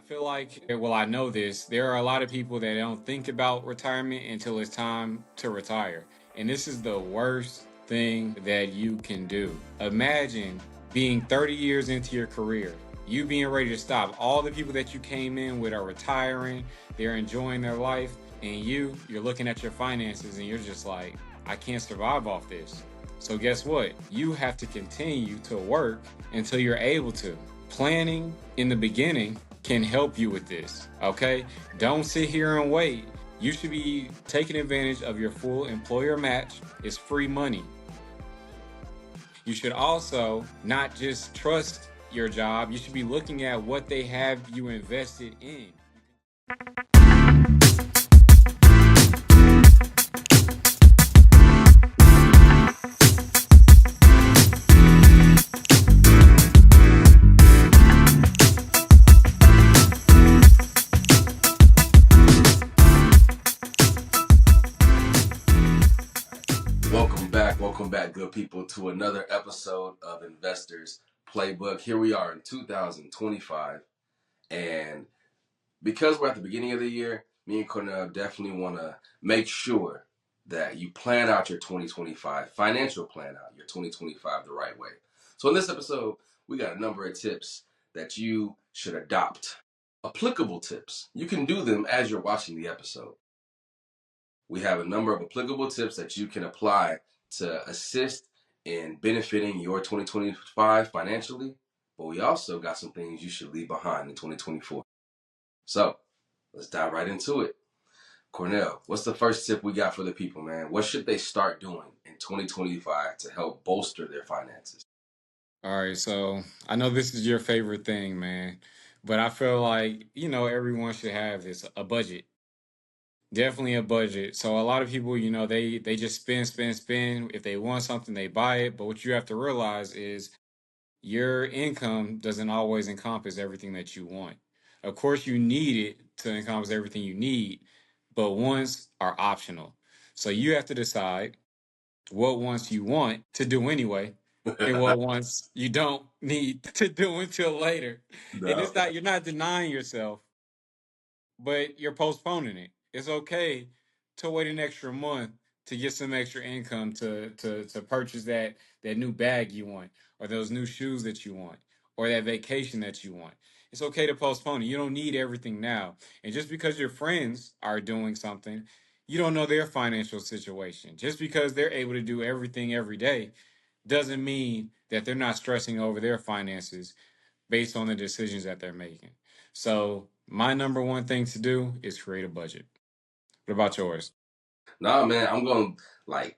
feel like, well, I know this. There are a lot of people that don't think about retirement until it's time to retire. And this is the worst thing that you can do. Imagine being 30 years into your career, you being ready to stop. All the people that you came in with are retiring, they're enjoying their life, and you're looking at your finances and you're just like, I can't survive off this. So, guess what? You have to continue to work until you're able to. Planning in the beginning can help you with this, okay? Don't sit here and wait. You should be taking advantage of your full employer match. It's free money. You should also not just trust your job, you should be looking at what they have you invested in. Welcome back, good people, to another episode of Investors Playbook. Here we are in 2025, and because we're at the beginning of the year, me and Cornell definitely want to make sure that you plan out your 2025, financial plan out your 2025 the right way. So in this episode, we got a number of tips that you should adopt. Applicable tips. You can do them as you're watching the episode. We have a number of applicable tips that you can apply to assist in benefiting your 2025 financially, but we also got some things you should leave behind in 2024. So let's dive right into it. Cornell, what's the first tip we got for the people, man? What should they start doing in 2025 to help bolster their finances? All right, so I know this is your favorite thing, man, but I feel like, everyone should have this a budget. Definitely a budget. So a lot of people, they just spend, spend, spend. If they want something, they buy it. But what you have to realize is your income doesn't always encompass everything that you want. Of course, you need it to encompass everything you need, but wants are optional. So you have to decide what wants you want to do anyway and what wants you don't need to do until later. And No. it's not, you're not denying yourself, but you're postponing it. It's okay to wait an extra month to get some extra income to purchase that new bag you want, or those new shoes that you want, or that vacation that you want. It's okay to postpone it. You don't need everything now. And just because your friends are doing something, you don't know their financial situation. Just because they're able to do everything every day doesn't mean that they're not stressing over their finances based on the decisions that they're making. So my number one thing to do is create a budget. What about yours? Nah, man, I'm going to like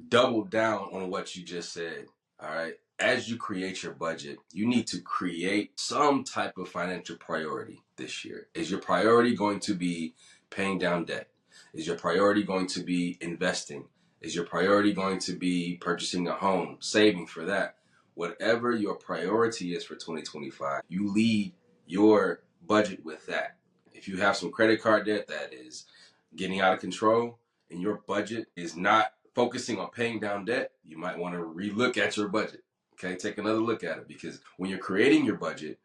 double down on what you just said. All right. As you create your budget, you need to create some type of financial priority this year. Is your priority going to be paying down debt? Is your priority going to be investing? Is your priority going to be purchasing a home, saving for that? Whatever your priority is for 2025, you lead your budget with that. If you have some credit card debt that is getting out of control and your budget is not focusing on paying down debt, you might want to relook at your budget. Okay, take another look at it, because when you're creating your budget,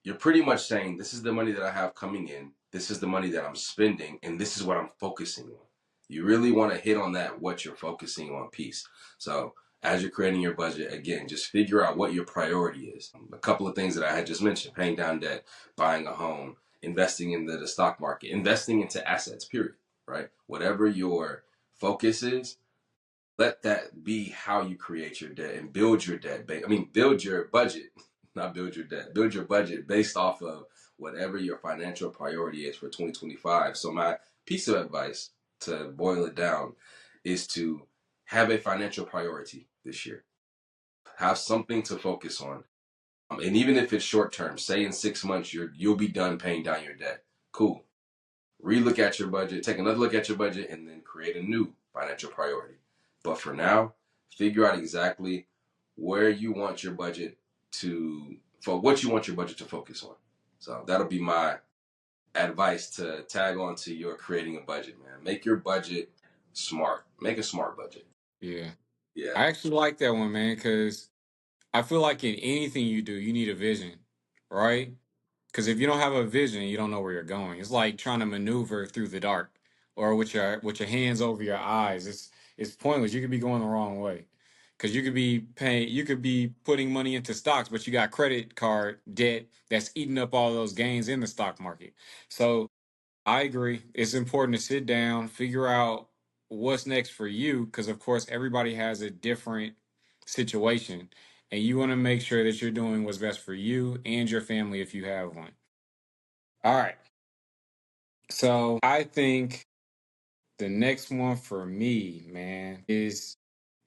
you're pretty much saying, this is the money that I have coming in, this is the money that I'm spending, and this is what I'm focusing on. You really want to hit on that, what you're focusing on piece. So as you're creating your budget, again, just figure out what your priority is. A couple of things that I had just mentioned: paying down debt, buying a home, investing in the stock market, investing into assets, period, right? Whatever your focus is, let that be how you create your debt and build your debt. Build your budget, not build your debt. Build your budget based off of whatever your financial priority is for 2025. So my piece of advice, to boil it down, is to have a financial priority this year. Have something to focus on. And even if it's short term, say in 6 months you'll be done paying down your debt. Cool. Relook at your budget, take another look at your budget, and then create a new financial priority. But for now, figure out exactly where you want your budget for what you want your budget to focus on. So that'll be my advice to tag on to your creating a budget, man. Make your budget smart. Make a smart budget. Yeah. Yeah. I actually like that one, man, because I feel like in anything you do, you need a vision, right? Because if you don't have a vision, you don't know where you're going. It's like trying to maneuver through the dark or with your hands over your eyes. It's pointless. You could be going the wrong way. Because you could be putting money into stocks, but you got credit card debt that's eating up all those gains in the stock market. So I agree. It's important to sit down, figure out what's next for you, because of course everybody has a different situation, and you want to make sure that you're doing what's best for you and your family if you have one. All right. So I think the next one for me, man, is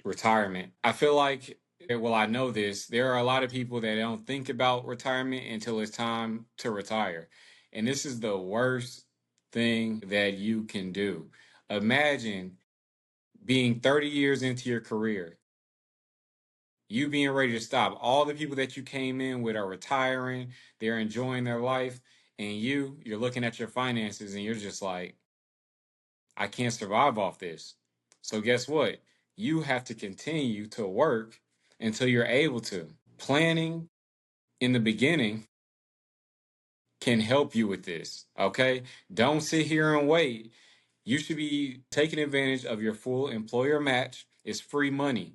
retirement. I feel like, well, I know this. There are a lot of people that don't think about retirement until it's time to retire. And this is the worst thing that you can do. Imagine being 30 years into your career, you being ready to stop. All the people that you came in with are retiring, they're enjoying their life, and you're looking at your finances and you're just like, I can't survive off this. So guess what? You have to continue to work until you're able to. Planning in the beginning can help you with this. Okay. Don't sit here and wait. You should be taking advantage of your full employer match. It's free money.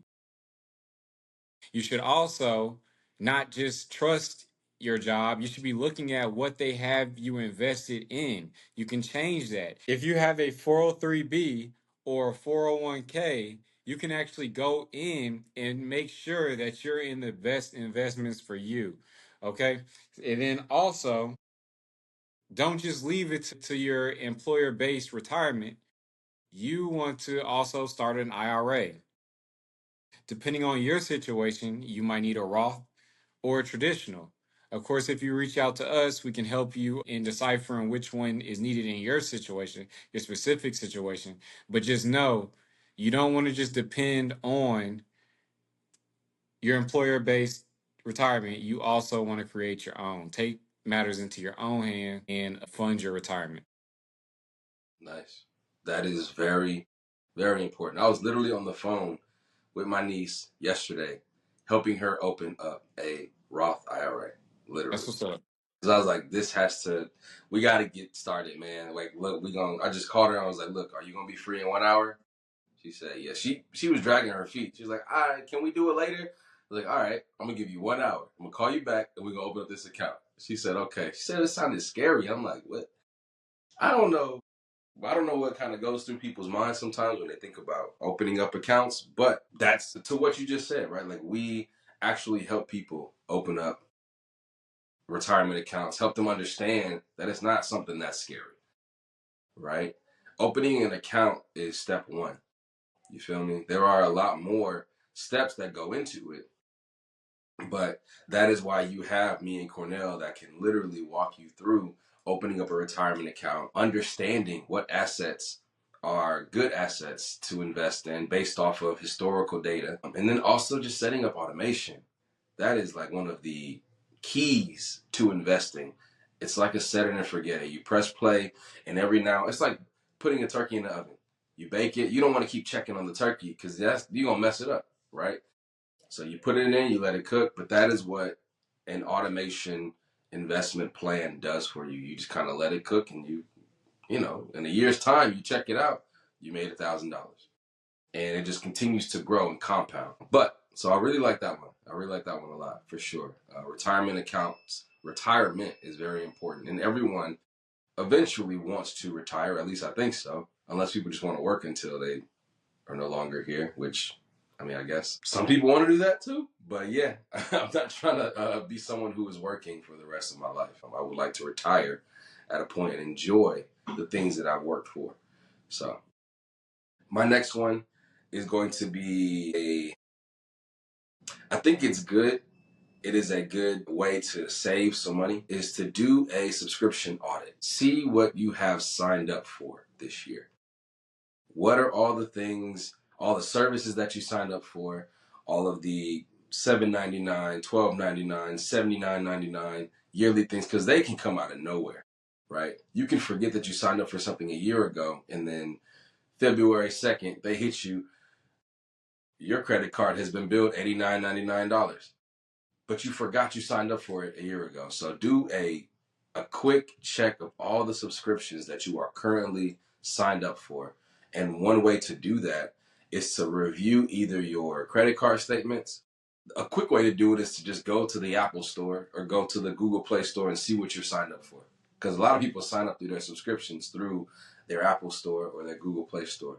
You should also not just trust your job. You should be looking at what they have you invested in. You can change that. If you have a 403B or a 401k, you can actually go in and make sure that you're in the best investments for you. Okay. And then also, don't just leave it to your employer based retirement. You want to also start an IRA. Depending on your situation, you might need a Roth or a traditional. Of course, if you reach out to us, we can help you in deciphering which one is needed in your situation, your specific situation. But just know you don't want to just depend on your employer based retirement. You also want to create your own. Take matters into your own hand and fund your retirement. Nice. That is very, very important. I was literally on the phone with my niece yesterday, helping her open up a Roth IRA. That's Literally. what's up. Because I was like, we got to get started, man. Like, look, I just called her. I was like, look, are you going to be free in 1 hour? She said, yeah. She was dragging her feet. She was like, all right, can we do it later? I was like, all right, I'm going to give you 1 hour. I'm going to call you back and we're going to open up this account. She said, okay. She said it sounded scary. I'm like, what? I don't know. I don't know what kind of goes through people's minds sometimes when they think about opening up accounts, but that's to what you just said, right? Like we actually help people open up retirement accounts, help them understand that it's not something that's scary, right? Opening an account is step one. You feel me? There are a lot more steps that go into it, but that is why you have me and Cornell that can literally walk you through opening up a retirement account, understanding what assets are good assets to invest in based off of historical data, and then also just setting up automation. That is like one of the keys to investing. It's like a set it and forget it. You press play, and every now it's like putting a turkey in the oven. You bake it. You don't want to keep checking on the turkey because that's you're gonna mess it up, right? So you put it in, you let it cook, but that is what an automation investment plan does for you. You just kind of let it cook, and in a year's time, you check it out, you made $1,000, and it just continues to grow and compound. But so I really like that one. I really like that one a lot for sure. Retirement accounts, retirement is very important, and everyone eventually wants to retire. At least I think so, unless people just want to work until they are no longer here, which I mean, I guess some people want to do that too. But yeah, I'm not trying to be someone who is working for the rest of my life. I would like to retire at a point and enjoy the things that I've worked for. So my next one is going to be I think it's good. It is a good way to save some money is to do a subscription audit. See what you have signed up for this year. What are all the things, all the services that you signed up for, all of the $7.99, $12.99, $79.99 yearly things, because they can come out of nowhere, right? You can forget that you signed up for something a year ago, and then February 2nd, they hit you, your credit card has been billed $89.99, but you forgot you signed up for it a year ago. So do a a quick check of all the subscriptions that you are currently signed up for. And one way to do that is to review either your credit card statements. A quick way to do it is to just go to the Apple Store or go to the Google Play Store and see what you're signed up for. Because a lot of people sign up through their subscriptions through their Apple Store or their Google Play Store.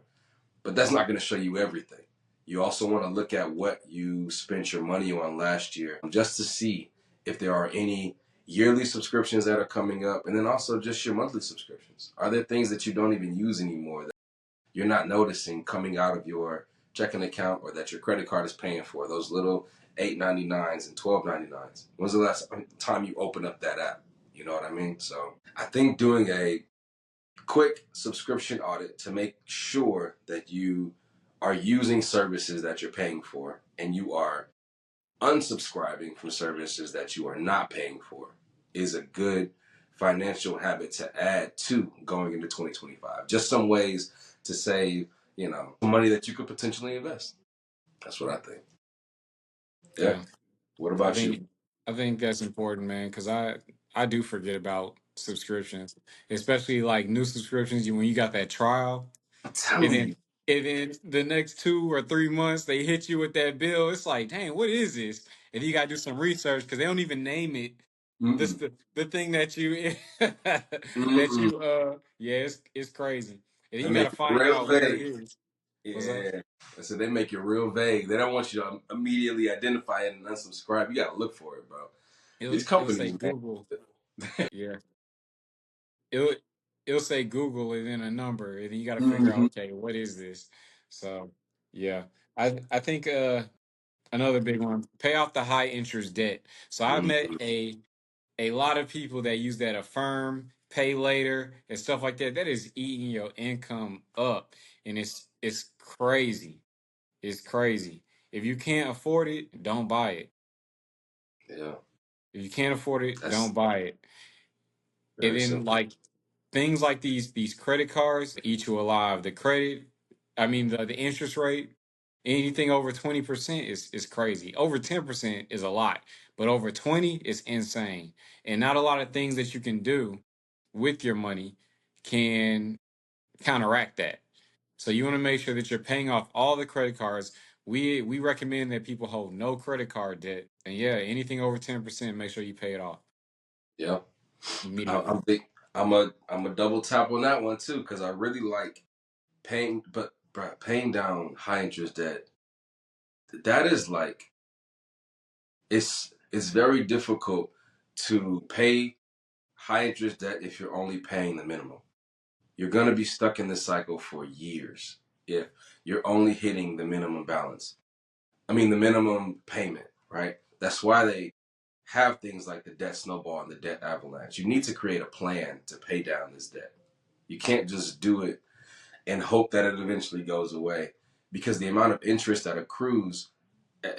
But that's not going to show you everything. You also want to look at what you spent your money on last year just to see if there are any yearly subscriptions that are coming up, and then also just your monthly subscriptions. Are there things that you don't even use anymore that you're not noticing coming out of your checking account or that your credit card is paying for? Those little 8.99s and 12.99s. When's the last time you opened up that app? You know what I mean? So I think doing a quick subscription audit to make sure that you are using services that you're paying for and you are unsubscribing from services that you are not paying for is a good financial habit to add to going into 2025. Just some ways to save, money that you could potentially invest. That's what I think. Yeah. Yeah. What I about you? think I think that's important, man, because I do forget about subscriptions, especially like new subscriptions. When you got that trial, I'm and telling then you. the next 2 or 3 months they hit you with that bill. It's like, dang, what is this? And you gotta do some research because they don't even name it. This Mm-mm. the thing that you that Mm-mm. you yeah, it's crazy. And then They you make gotta it find real out what it vague. is. What's up? Yeah. So they make it real vague. They don't want you to immediately identify it and unsubscribe. You got to look for it, bro. These It'll say companies, man. Google. Yeah. It'll it'll say Google and then a number, and then you got to figure out, Hmm. okay, what is this? So yeah, I think another big one, pay off the high interest debt. So I met Hmm. a lot of people that use that Affirm, Pay Later, and stuff like that. That is eating your income up, and it's crazy. It's crazy. If you can't afford it, don't buy it. Yeah. If you can't afford it, don't That's buy it. And very then simple. like things like these credit cards eat you alive. The credit, I mean the interest rate, anything over 20% is crazy. Over 10% is a lot, but over 20 is insane. And not a lot of things that you can do with your money can counteract that. So you want to make sure that you're paying off all the credit cards. We recommend that people hold no credit card debt. And yeah, anything over 10%, make sure you pay it off Yeah. I'm immediately. big. I'm a double tap on that one too because I really like paying, but bruh, paying down high interest debt. That is like it's very difficult to pay high interest debt if you're only paying the minimum. You're going to be stuck in this cycle for years if you're only hitting the minimum balance. I mean, the minimum payment, right? That's why they have things like the debt snowball and the debt avalanche. You need to create a plan to pay down this debt. You can't just do it and hope that it eventually goes away because the amount of interest that accrues,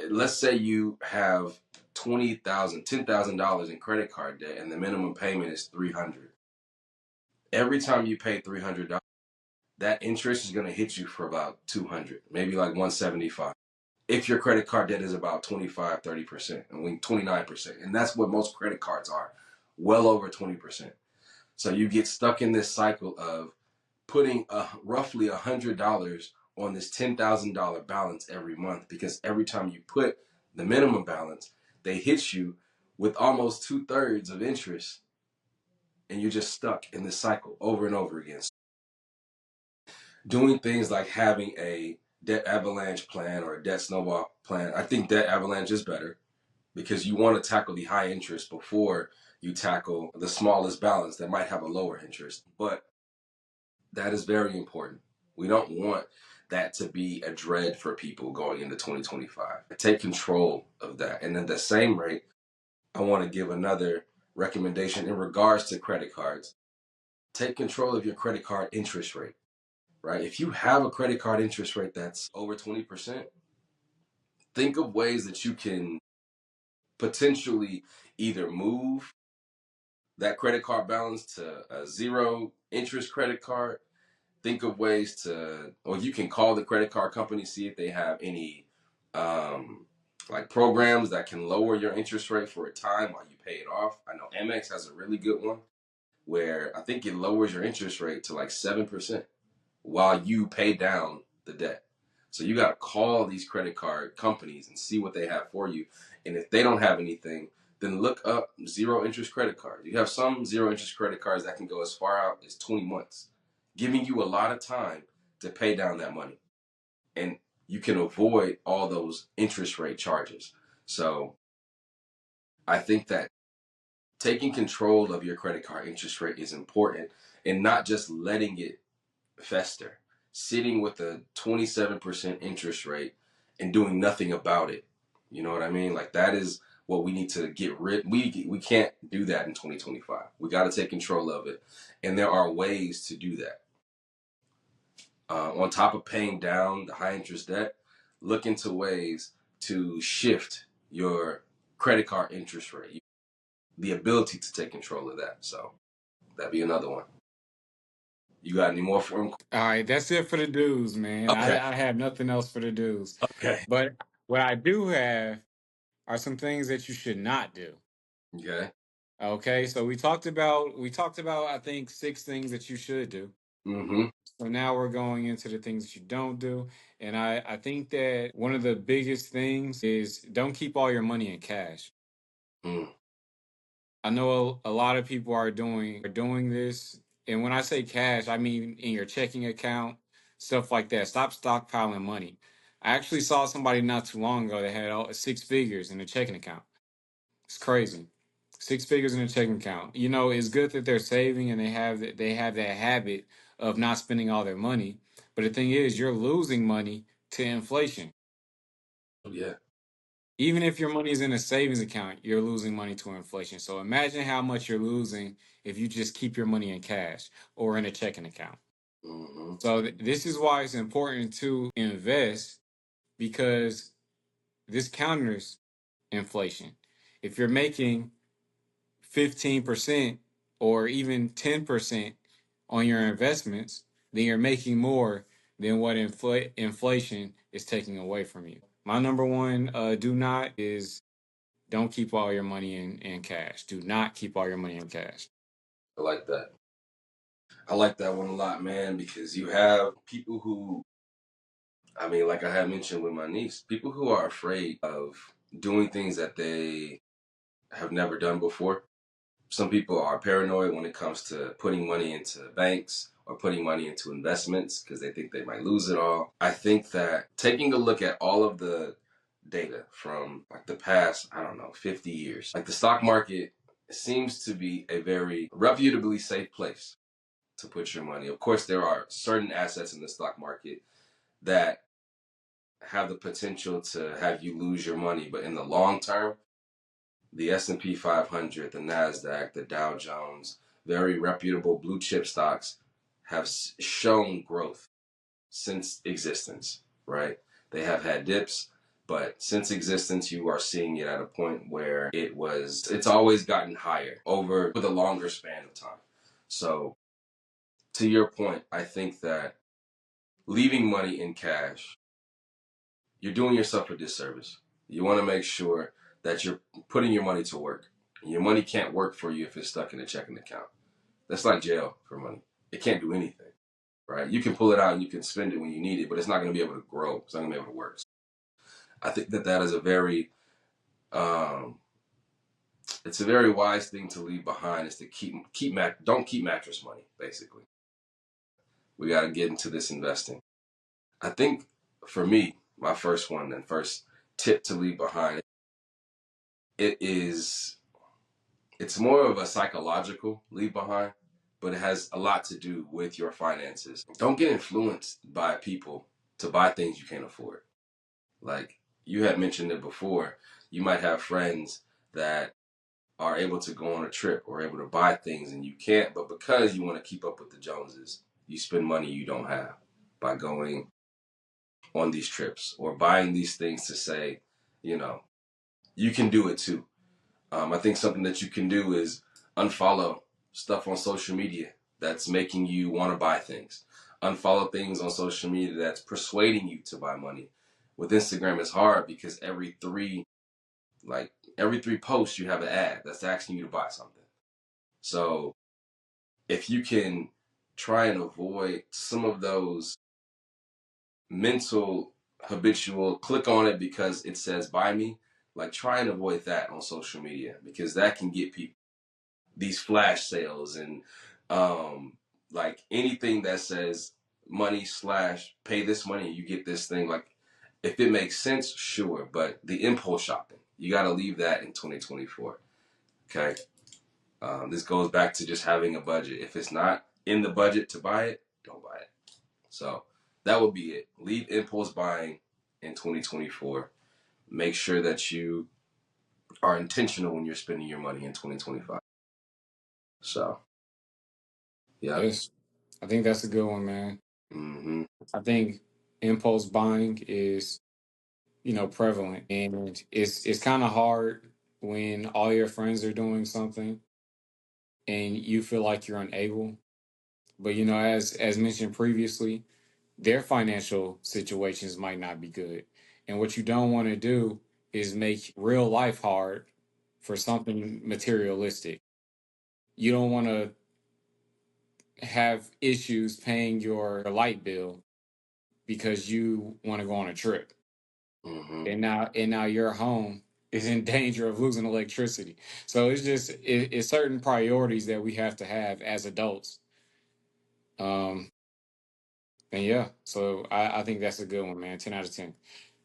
let's say you have $10,000 in credit card debt and the minimum payment is 300. Every time you pay $300, that interest is going to hit you for about 200, maybe like 175. If your credit card debt is about 25, 30%, and 29%, and that's what most credit cards are, well over 20%. So you get stuck in this cycle of putting roughly $100 on this $10,000 balance every month because every time you put the minimum balance, they hit you with almost two-thirds of interest, and you're just stuck in this cycle over and over again. Doing things like having a debt avalanche plan or a debt snowball plan, I think debt avalanche is better because you want to tackle the high interest before you tackle the smallest balance that might have a lower interest. But that is very important. We don't want that to be a dread for people going into 2025. Take control of that. And at the same rate, I want to give another recommendation in regards to credit cards. Take control of your credit card interest rate, right? If you have a credit card interest rate that's over 20%, think of ways that you can potentially either move that credit card balance to a zero interest credit card. Think of ways to, or you can call the credit card company, see if they have any um, like programs that can lower your interest rate for a time while you pay it off. I know Amex has a really good one where I think it lowers your interest rate to like 7% while you pay down the debt. So you got to call these credit card companies and see what they have for you. And if they don't have anything, then look up zero interest credit cards. You have some zero interest credit cards that can go as far out as 20 months, giving you a lot of time to pay down that money. And you can avoid all those interest rate charges. So I think that taking control of your credit card interest rate is important and not just letting it fester. Sitting with a 27% interest rate and doing nothing about it. You know what I mean? Like that is what we need to get rid. We can't do that in 2025. We got to take control of it, and there are ways to do that. On top of paying down the high interest debt, look into ways to shift your credit card interest rate. The ability to take control of that. So that'd be another one. You got any more for him? All right, that's it for the dues, man. Okay. I have nothing else for the dues. Okay. But what I do have are some things that you should not do. Okay. Okay, so we talked about I think six things that you should do. Mm-hmm. So now we're going into the things that you don't do. And I think that one of the biggest things is don't keep all your money in cash. Mm. I know a lot of people are doing this. And when I say cash, I mean in your checking account, stuff like that. Stop stockpiling money. I actually saw somebody not too long ago that had all six figures in a checking account. It's crazy. Six figures in a checking account. You know, it's good that they're saving and they have that habit of not spending all their money. But the thing is, you're losing money to inflation. Yeah. Even if your money is in a savings account, you're losing money to inflation. So imagine how much you're losing if you just keep your money in cash or in a checking account. Mm-hmm. So this is why it's important to invest because this counters inflation. If you're making 15% or even 10% on your investments, then you're making more than what inflation is taking away from you. My number one do not is don't keep all your money in cash. Do not keep all your money in cash. I like that. I like that one a lot, man, because you have people who, I mean, like I had mentioned with my niece, people who are afraid of doing things that they have never done before. Some people are paranoid when it comes to putting money into banks or putting money into investments because they think they might lose it all. I think that taking a look at all of the data from like the past, I don't know, 50 years, like the stock market seems to be a very reputably safe place to put your money. Of course, there are certain assets in the stock market that have the potential to have you lose your money, but in the long term, the S&P 500, the Nasdaq, the Dow Jones, very reputable blue chip stocks have shown growth since existence, right? They have had dips, but since existence, you are seeing it at a point where it's always gotten higher over with a longer span of time. So, to your point, I think that leaving money in cash, you're doing yourself a disservice. You want to make sure that you're putting your money to work. Your money can't work for you if it's stuck in a checking account. That's like jail for money. It can't do anything, right? You can pull it out and you can spend it when you need it, but it's not going to be able to grow. It's not going to be able to work. I think that that is a very, um, it's a very wise thing to leave behind is to don't keep mattress money. Basically, we got to get into this investing. I think for me, my first one and first tip to leave behind, it is it's more of a psychological leave behind, but it has a lot to do with your finances. Don't get influenced by people to buy things you can't afford. Like you had mentioned it before, you might have friends that are able to go on a trip or able to buy things and you can't, but because you want to keep up with the Joneses, you spend money you don't have by going on these trips or buying these things to say, you know, you can do it too. I think something that you can do is unfollow stuff on social media that's making you want to buy things. Unfollow things on social media that's persuading you to buy money. With Instagram, it's hard because every three posts you have an ad that's asking you to buy something. So if you can try and avoid some of those mental habitual click on it because it says buy me, like try and avoid that on social media because that can get people these flash sales and like anything that says money slash pay this money and you get this thing. Like if it makes sense, sure, but the impulse shopping, you got to leave that in 2024. Okay. This goes back to just having a budget. If it's not in the budget to buy it, don't buy it. So that would be it. Leave impulse buying in 2024. Make sure that you are intentional when you're spending your money in 2025. So, yeah. Yes, I think that's a good one, man. Mm-hmm. I think impulse buying is, prevalent, and it's kind of hard when all your friends are doing something and you feel like you're unable. But as mentioned previously, their financial situations might not be good. And what you don't want to do is make real life hard for something materialistic. You don't want to have issues paying your light bill because you want to go on a trip. Mm-hmm. And now your home is in danger of losing electricity. So it's certain priorities that we have to have as adults. Um and yeah, so I think that's a good one, man. 10 out of 10.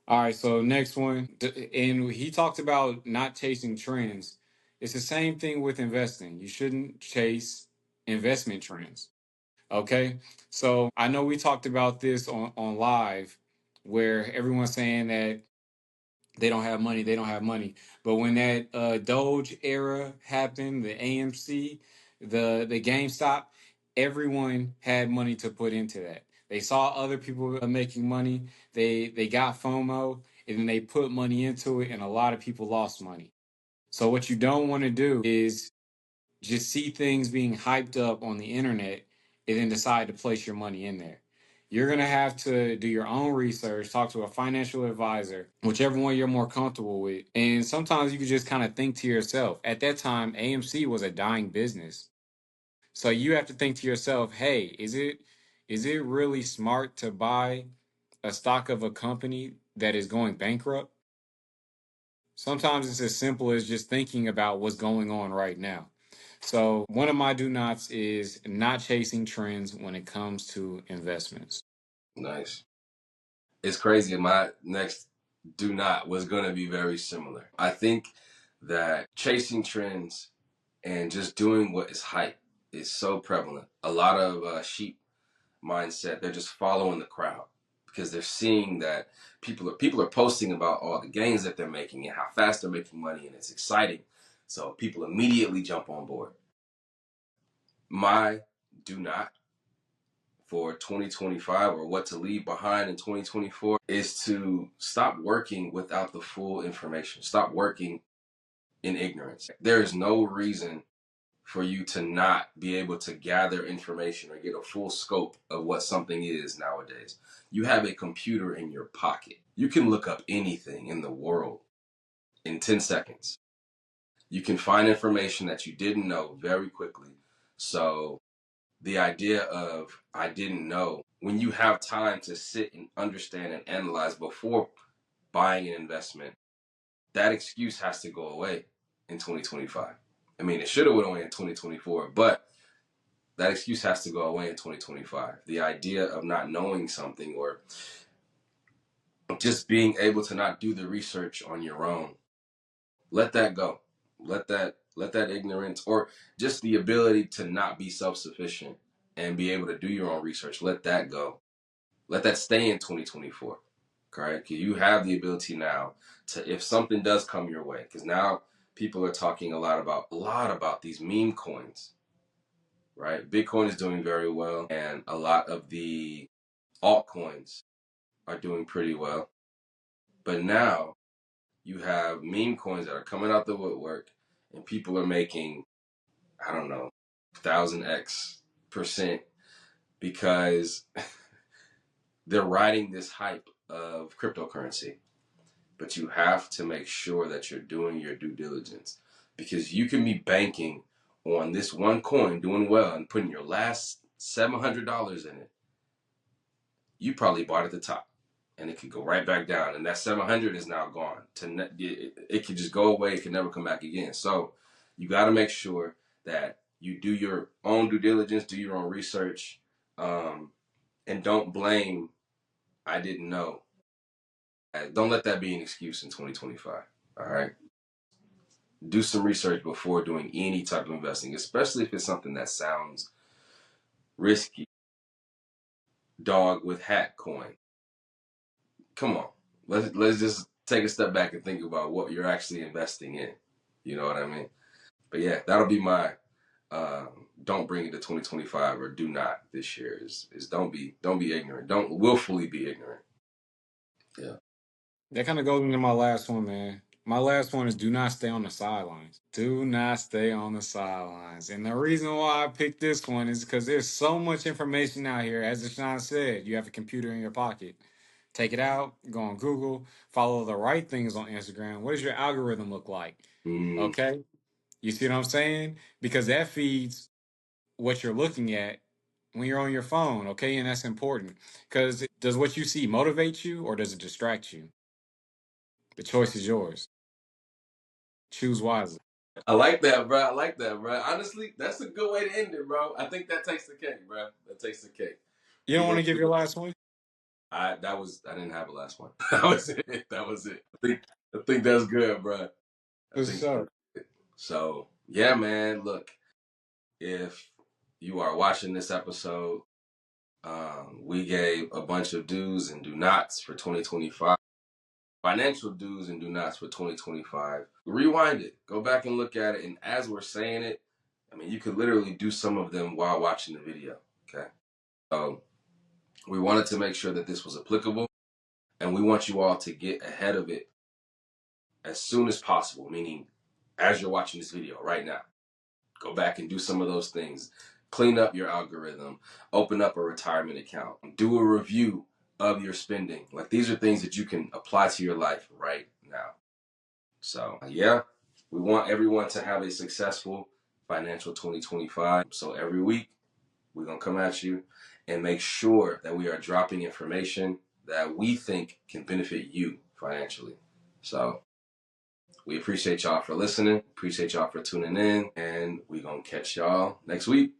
All right, so next one, and he talked about not chasing trends. It's the same thing with investing. You shouldn't chase investment trends. Okay, so I know we talked about this on live, where everyone's saying that they don't have money. But when that Doge era happened, the AMC, the GameStop, everyone had money to put into that. They saw other people making money. They got FOMO, and then they put money into it, and a lot of people lost money. So what you don't want to do is just see things being hyped up on the internet and then decide to place your money in there. You're going to have to do your own research, talk to a financial advisor, whichever one you're more comfortable with. And sometimes you can just kind of think to yourself. At that time, AMC was a dying business. So you have to think to yourself, hey, is it really smart to buy a stock of a company that is going bankrupt? Sometimes it's as simple as just thinking about what's going on right now. So, one of my do nots is not chasing trends when it comes to investments. Nice. It's crazy. My next do not was going to be very similar. I think that chasing trends and just doing what is hype is so prevalent. A lot of sheep mindset. They're just following the crowd because they're seeing that people are posting about all the gains that they're making and how fast they're making money, and it's exciting. So people immediately jump on board. My do not for 2025 or what to leave behind in 2024 is to stop working without the full information. Stop working in ignorance. There is no reason for you to not be able to gather information or get a full scope of what something is nowadays. You have a computer in your pocket. You can look up anything in the world in 10 seconds. You can find information that you didn't know very quickly. So the idea of I didn't know, when you have time to sit and understand and analyze before buying an investment, that excuse has to go away in 2025. I mean, it should have went away in 2024, but that excuse has to go away in 2025. The idea of not knowing something or just being able to not do the research on your own, let that go. Let that ignorance or just the ability to not be self-sufficient and be able to do your own research, let that go. Let that stay in 2024. Correct? Because you have the ability now to, if something does come your way, because now people are talking a lot about these meme coins, right? Bitcoin is doing very well, and a lot of the altcoins are doing pretty well. But now you have meme coins that are coming out the woodwork, and people are making, I don't know, 1000x% because they're riding this hype of cryptocurrency, but you have to make sure that you're doing your due diligence, because you can be banking on this one coin doing well and putting your last $700 in it. You probably bought at the top, and it could go right back down, and that 700 is now gone. It could just go away. It can never come back again. So you got to make sure that you do your own due diligence, do your own research, and don't blame I didn't know. Don't let that be an excuse in 2025. All right. Do some research before doing any type of investing, especially if it's something that sounds risky. Dog with hat coin. Come on. Let's just take a step back and think about what you're actually investing in. You know what I mean? But yeah, that'll be my don't bring it to 2025, or do not this year, is don't be ignorant. Don't willfully be ignorant. Yeah. That kind of goes into my last one, man. My last one is do not stay on the sidelines. Do not stay on the sidelines. And the reason why I picked this one is because there's so much information out here. As Deshaun said, you have a computer in your pocket. Take it out, go on Google, follow the right things on Instagram. What does your algorithm look like? Mm. Okay. You see what I'm saying? Because that feeds what you're looking at when you're on your phone. Okay. And that's important. Because does what you see motivate you or does it distract you? The choice is yours. Choose wisely. I like that, bro. I like that, bro. Honestly, that's a good way to end it, bro. I think that takes the cake, bro. That takes the cake. You We don't want gonna to give your last one? I didn't have a last one. That was it. That was it. I think that's good, bro. I For think sure. so. Yeah, man. Look, if you are watching this episode, we gave a bunch of do's and do nots for 2025. Financial do's and do nots for 2025. Rewind it. Go back and look at it. And as we're saying it, I mean, you could literally do some of them while watching the video. Okay. So we wanted to make sure that this was applicable, and we want you all to get ahead of it as soon as possible, meaning as you're watching this video right now. Go back and do some of those things. Clean up your algorithm, open up a retirement account, do a review of your spending. Like, these are things that you can apply to your life right now. So, yeah, we want everyone to have a successful financial 2025. So, every week, we're going to come at you and make sure that we are dropping information that we think can benefit you financially. So, we appreciate y'all for listening. Appreciate y'all for tuning in. And we're going to catch y'all next week.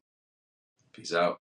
Peace out.